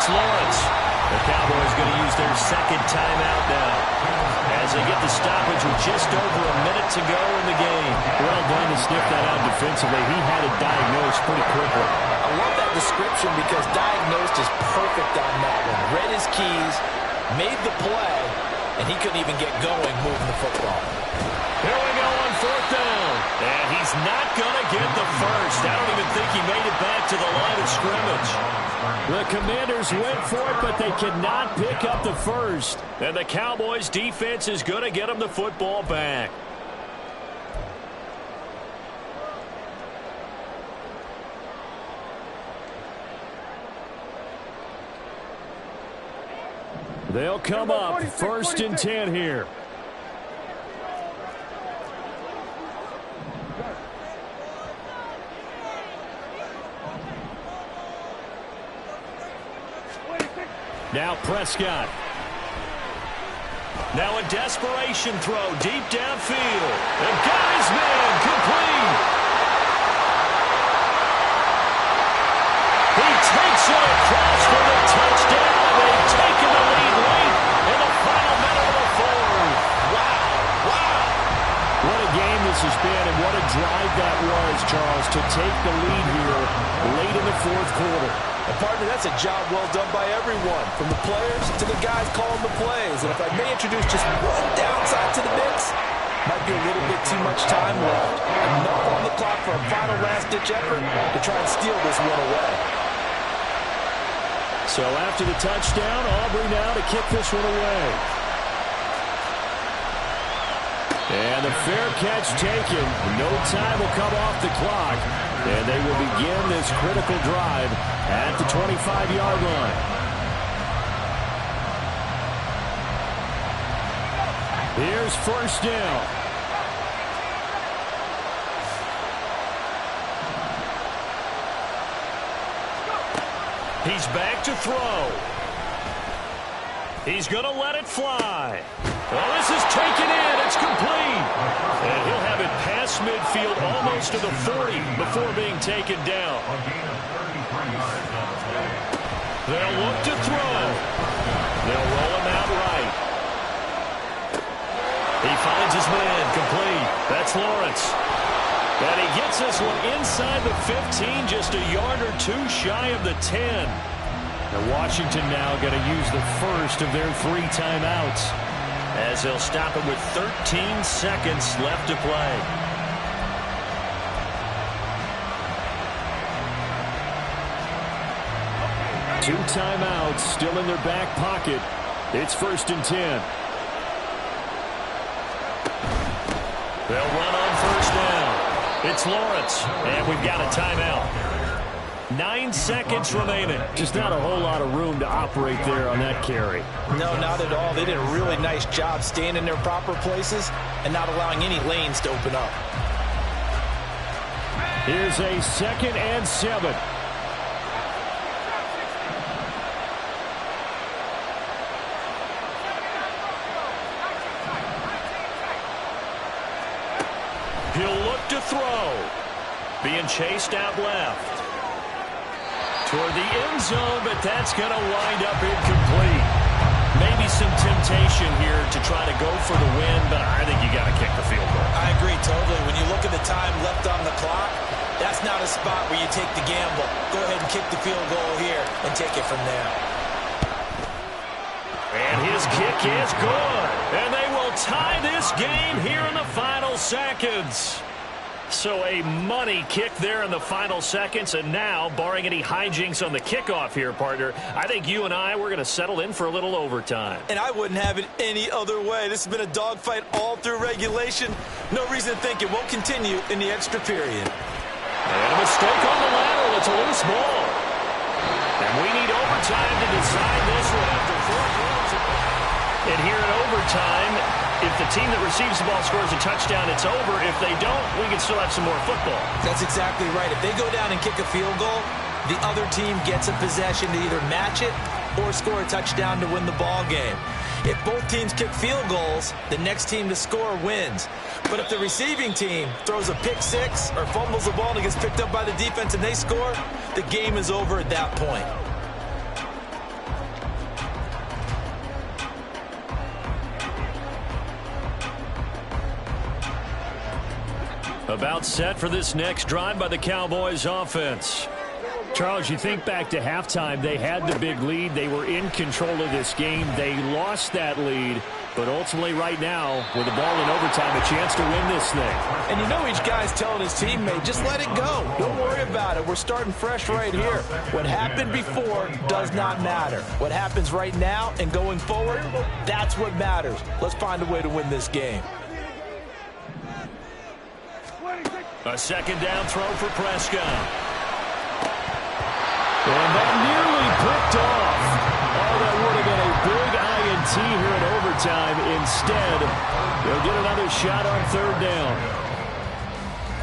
Lawrence. The Cowboys going to use their 2nd timeout now. as they get the stoppage with just over a minute to go in the game. Well done to sniff that out defensively. He had it diagnosed pretty quickly. I love that description because diagnosed is perfect on that one. Read his keys, made the play, and he couldn't even get going moving the football. Here we go on fourth down. And he's not going to get the first. I don't even think he made it back to the line of scrimmage. The Commanders went for it, but they cannot pick up the first. And the Cowboys defense is going to get them the football back. They'll come up 1st and 10 here. Now Prescott. Now a desperation throw deep downfield. And got his man complete. He takes it across for the touchdown. They've taken the lead late in the final minute of the fourth. Wow. Wow. What a game this has been, and what a drive that was, Charles, to take the lead here late in the fourth quarter. And partner, that's a job well done by everyone, from the players to the guys calling the plays. And if I may introduce just one downside to the mix, might be a little bit too much time left. Enough on the clock for a final last-ditch effort to try and steal this one away. So after the touchdown, Aubrey now to kick this one away. And the fair catch taken. No time will come off the clock. And they will begin this critical drive at the 25-yard line. Here's 1st down. He's back to throw. He's going to let it fly. Well, this is taken in. It's complete. And he'll have it past midfield almost to the 40 before being taken down. They'll look to throw. They'll roll him out right. He finds his man complete. That's Lawrence. And he gets this one inside the 15, just a yard or two shy of the 10. And Washington now going to use the first of their 3 timeouts, as they'll stop him with 13 seconds left to play. Two timeouts still in their back pocket. It's 1st and 10. They'll run on 1st down. It's Lawrence, and we've got a timeout. 9 seconds remaining. Just not a whole lot of room to operate there on that carry. No, not at all. They did a really nice job staying in their proper places and not allowing any lanes to open up. Here's a 2nd and 7. He'll look to throw. Being chased out left. Toward the end zone, but that's going to wind up incomplete. Maybe some temptation here to try to go for the win, but I think you got to kick the field goal. I agree totally. When you look at the time left on the clock, that's not a spot where you take the gamble. Go ahead and kick the field goal here and take it from there. And his kick is good. And they will tie this game here in the final seconds. So a money kick there in the final seconds. And now, barring any hijinks on the kickoff here, partner, I think you and I, we're going to settle in for a little overtime. And I wouldn't have it any other way. This has been a dogfight all through regulation. No reason to think it won't continue in the extra period. And a mistake on the lateral. It's a loose ball. And we need overtime to decide this one after 4 minutes. And here in overtime, if the team that receives the ball scores a touchdown, it's over. If they don't, we can still have some more football. That's exactly right. If they go down and kick a field goal, the other team gets a possession to either match it or score a touchdown to win the ball game. If both teams kick field goals, the next team to score wins. But if the receiving team throws a pick six or fumbles the ball and gets picked up by the defense and they score, the game is over at that point. About set for this next drive by the Cowboys offense. Charles, you think back to halftime, they had the big lead. They were in control of this game. They lost that lead. But ultimately right now, with the ball in overtime, a chance to win this thing. And you know each guy's telling his teammate, just let it go. Don't worry about it. We're starting fresh right here. What happened before does not matter. What happens right now and going forward, that's what matters. Let's find a way to win this game. A second down throw for Prescott. And that nearly picked off. Oh, that would have been a big INT here in overtime. Instead, they'll get another shot on third down.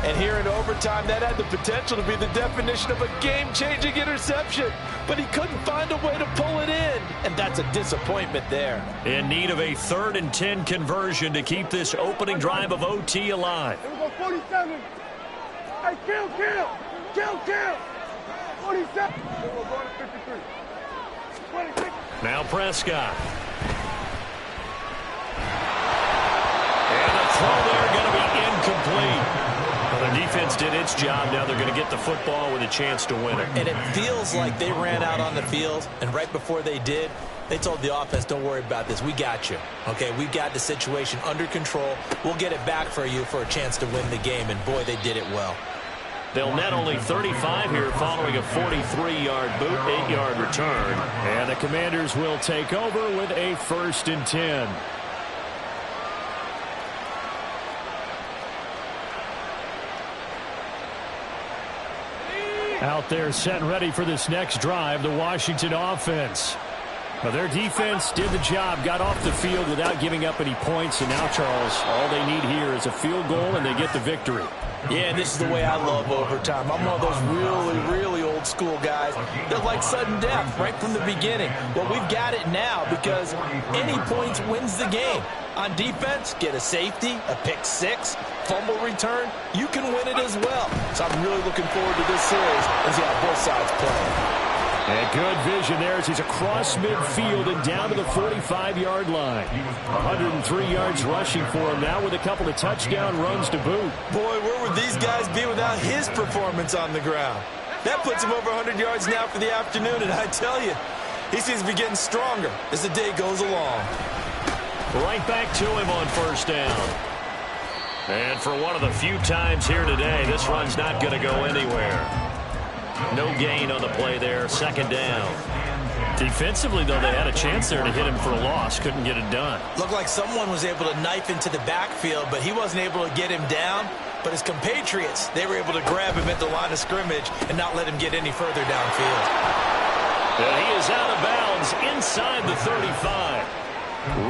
And here in overtime, that had the potential to be the definition of a game-changing interception. But he couldn't find a way to pull it in. And that's a disappointment there. In need of a 3rd and 10 conversion to keep this opening drive of OT alive. Here we go, 47. Hey, kill. 47. Here we go, going to 53. 26. Now Prescott. And the throw there going to be incomplete. Well, the defense did its job. Now they're going to get the football with a chance to win it. And it feels like they ran out on the field, and right before they did, they told the offense, don't worry about this. We got you. Okay, we got the situation under control. We'll get it back for you for a chance to win the game, and boy, they did it well. They'll net only 35 here following a 43-yard boot, 8-yard return. And the Commanders will take over with a 1st and 10. Out there set and ready for this next drive, the Washington offense. Well, their defense did the job, got off the field without giving up any points. And now, Charles, all they need here is a field goal, and they get the victory. Yeah, this is the way I love overtime. I'm one of those really old school guys that like sudden death right from the beginning. Well, we've got it now because any points wins the game. On defense, get a safety, a pick six, fumble return, you can win it as well. So I'm really looking forward to this series and see how both sides play. And good vision there as he's across midfield and down to the 45-yard line. 103 yards rushing for him now with a couple of touchdown runs to boot. Boy, where would these guys be without his performance on the ground? That puts him over 100 yards now for the afternoon, and I tell you, he seems to be getting stronger as the day goes along. Right back to him on 1st down. And for one of the few times here today, this run's not going to go anywhere. No gain on the play there, 2nd down. Defensively, though, they had a chance there to hit him for a loss. Couldn't get it done. Looked like someone was able to knife into the backfield, but he wasn't able to get him down. But his compatriots, they were able to grab him at the line of scrimmage and not let him get any further downfield. And he is out of bounds inside the 35.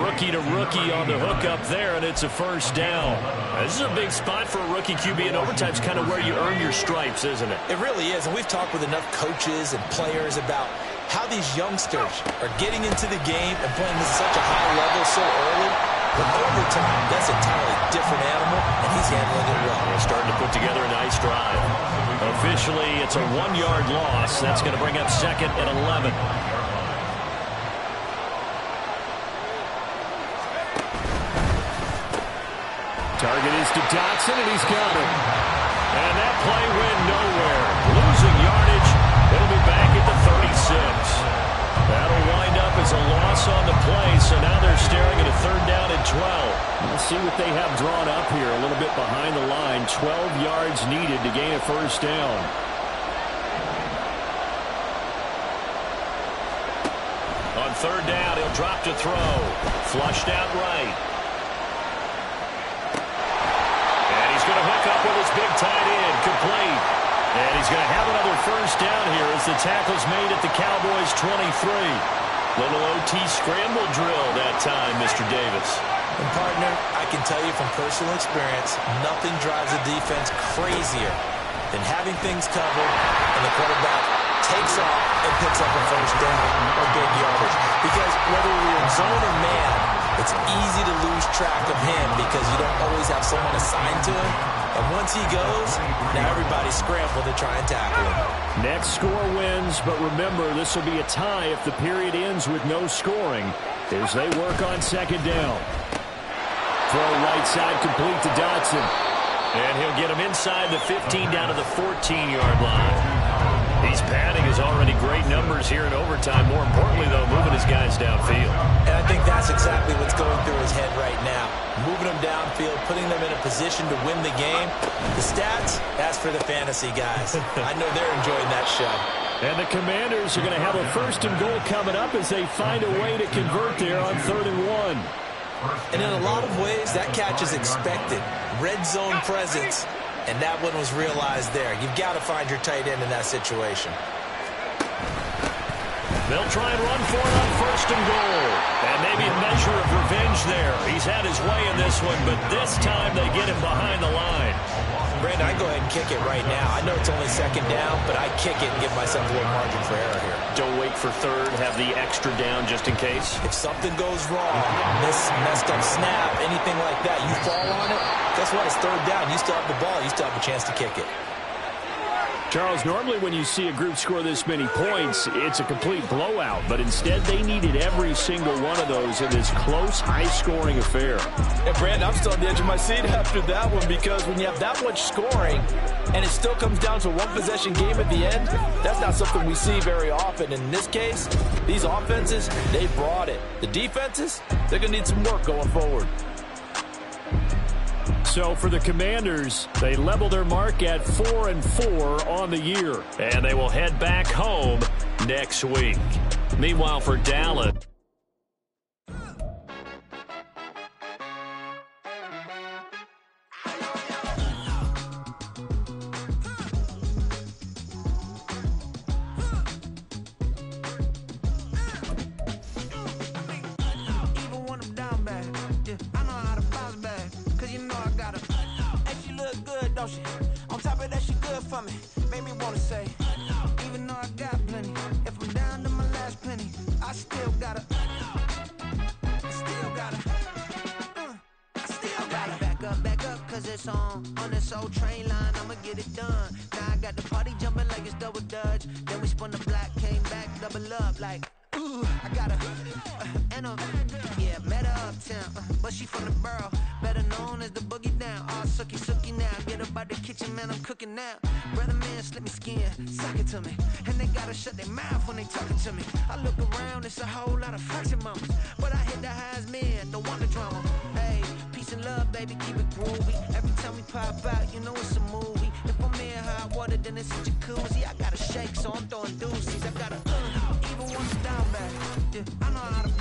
Rookie to rookie on the hook up there, and it's a 1st down. This is a big spot for a rookie QB, and overtime's kind of where you earn your stripes, isn't it? It really is, and we've talked with enough coaches and players about how these youngsters are getting into the game and playing this at such a high level so early. But overtime, that's an entirely different animal, and he's handling it well. They're starting to put together a nice drive. Officially, it's a 1-yard loss. That's going to bring up 2nd and 11. Target is to Dotson, and he's got him. And that play went nowhere. Losing yardage. It'll be back at the 36. That'll wind up as a loss on the play, so now they're staring at a 3rd down and 12. Let's see what they have drawn up here. A little bit behind the line. 12 yards needed to gain a 1st down. On 3rd down, he'll drop to throw. Flushed out right. He's going to hook up with his big tight end, complete. And he's going to have another 1st down here as the tackle's made at the Cowboys' 23. Little OT scramble drill that time, Mr. Davis. And partner, I can tell you from personal experience, nothing drives a defense crazier than having things covered and the quarterback takes off and picks up a 1st down or big yardage. Because whether you're in zone or man, it's easy to lose track of him because you don't always have someone assigned to him. And once he goes, now everybody's scrambling to try and tackle him. Next score wins, but remember, this will be a tie if the period ends with no scoring as they work on 2nd down. Throw right side complete to Dotson. And he'll get him inside the 15 down to the 14-yard line. He's padding his already great numbers here in overtime. More importantly, though, moving his guys downfield. And I think that's exactly what's going through his head right now. Moving them downfield, putting them in a position to win the game. The stats, that's for the fantasy guys. I know they're enjoying that show. And the Commanders are going to have a 1st and goal coming up as they find a way to convert there on 3rd and 1. And in a lot of ways, that catch is expected. Red zone presence. And that one was realized there. You've got to find your tight end in that situation. They'll try and run for it on 1st and goal. And maybe a measure of revenge there. He's had his way in this one, but this time they get him behind the line. Brandon, I go ahead and kick it right now. I know it's only 2nd down, but I kick it and give myself a little margin for error here. Don't wait for 3rd. Have the extra down just in case. If something goes wrong, messed up snap, anything like that, you fall on it, guess what? It's 3rd down. You still have the ball. You still have a chance to kick it. Charles, normally when you see a group score this many points, it's a complete blowout. But instead, they needed every single one of those in this close, high-scoring affair. And, Brandon, I'm still on the edge of my seat after that one because when you have that much scoring and it still comes down to a one-possession game at the end, that's not something we see very often. In this case, these offenses, they brought it. The defenses, they're going to need some work going forward. So for the Commanders, they level their mark at 4-4 on the year. And they will head back home next week. Meanwhile, for Dallas. On top of that, she good for me. Made me wanna say, even though I got plenty, if I'm down to my last penny, I still gotta back up, cause it's on this old train line, I'ma get it done. Now I got the party jumping like it's double dutch. Then we spun the block, came back, double up like, ooh, I got a, yeah, met her uptown, but she from the borough, better known as the boogie down. All sookie now, get up out the kitchen, man, I'm cooking now. Brother man, slip me skin, suck it to me, and they gotta shut their mouth when they talking to me. I look around, it's a whole lot of fraction mamas, but I hit the highs, man, don't want the drama. Hey, peace and love, baby, keep it groovy. Every time we pop out, you know it's a movie. If I'm in hot water, then it's a